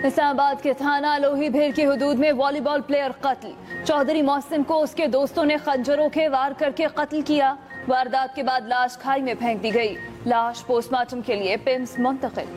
इस्लामाबाद के थाना लोहीभीर की हुदूद में वॉलीबॉल प्लेयर कत्ल। चौधरी मोहसिन को उसके दोस्तों ने खंजरों के वार करके कत्ल किया। वारदात के बाद लाश खाई में फेंक दी गई। लाश पोस्टमार्टम के लिए पिम्स मुंतकिल।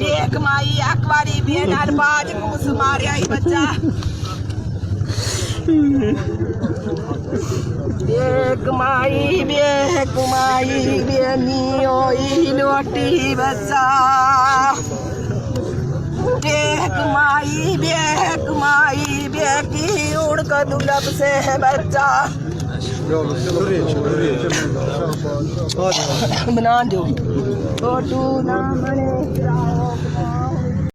एक माई अखबारी बेनार बाज कुस मारे आई बच्चा एक माई बेनी ओई लोटी बच्चा एक माई बेटी उड़ कर दुलब से है बच्चा बना दो फोटो ना बने